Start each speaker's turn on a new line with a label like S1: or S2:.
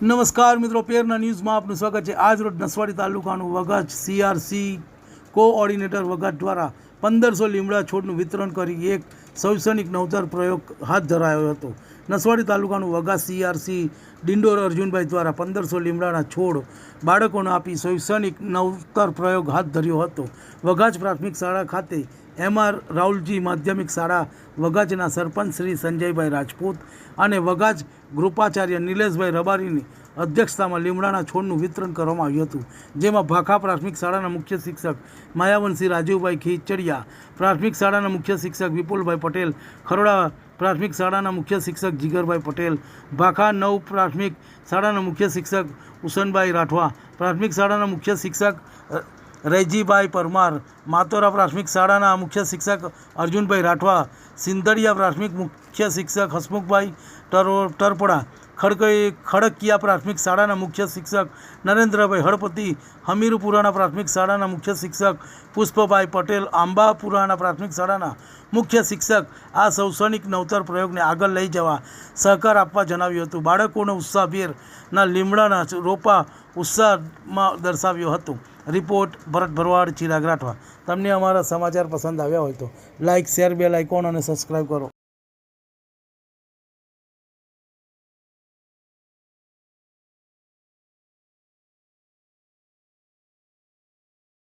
S1: નમસ્કાર મિત્રો, પેરના ન્યૂઝમાં આપનું સ્વાગત છે। આજ રોજ નસવાડી તાલુકાનું વઘાજ CRC કોઓર્ડિનેટર વઘાજ દ્વારા 1500 લીમડા છોડનું વિતરણ કરી એક શૈક્ષણિક નવતર પ્રયોગ હાથ ધરાયો હતો। નસવાડી તાલુકાનું વઘાજ CRC ડિંડોર અર્જુનભાઈ દ્વારા 1500 લીમડાના છોડ બાળકોને આપી શૈક્ષણિક નવતર પ્રયોગ હાથ ધર્યો હતો। વઘાજ પ્રાથમિક શાળા ખાતે MR રાહુલજી માધ્યમિક શાળા વઘાજના સરપંચ શ્રી સંજયભાઈ રાજપૂત અને વઘાજ ગૃપાચાર્ય નિલેશભાઈ રબારીની અધ્યક્ષતામાં લીમડાના છોડનું વિતરણ કરવામાં આવ્યું હતું, જેમાં ભાખા પ્રાથમિક શાળાના મુખ્ય શિક્ષક માયાવંશી રાજુભાઈ ખીચડિયા, પ્રાથમિક શાળાના મુખ્ય શિક્ષક વિપુલભાઈ પટેલ, ખરોડા પ્રાથમિક શાળાના મુખ્ય શિક્ષક જીગરભાઈ પટેલ, ભાખા 9 પ્રાથમિક શાળાના મુખ્ય શિક્ષક ઉસનભાઈ રાઠવા, પ્રાથમિક શાળાના મુખ્ય શિક્ષક રૈજીભાઈ પરમાર, માતોરા પ્રાથમિક શાળાના મુખ્ય શિક્ષક અર્જુનભાઈ રાઠવા, સિંદડિયા પ્રાથમિક મુખ્ય શિક્ષક હસમુખભાઈ ટરપડા, ખડકિયા પ્રાથમિક શાળાના મુખ્ય શિક્ષક નરેન્દ્રભાઈ હળપતિ, હમીરપુરાના પ્રાથમિક શાળાના મુખ્ય શિક્ષક પુષ્પભાઈ પટેલ, આંબાપુરાના પ્રાથમિક શાળાના મુખ્ય શિક્ષક આ શૈક્ષણિક નવતર પ્રયોગને આગળ લઈ જવા સહકાર આપવા જણાવ્યું હતું। બાળકોનો ઉત્સાહભેરના લીમડાના રોપા ઉત્સાહમાં દર્શાવ્યો હતો। રિપોર્ટ ભરત ભરવાડ, ચિરાગ રાઠવા। તમને અમારા સમાચાર પસંદ આવ્યા હોય તો લાઇક, શેર, બેલ આઇકોન અને સબસ્ક્રાઈબ કરો।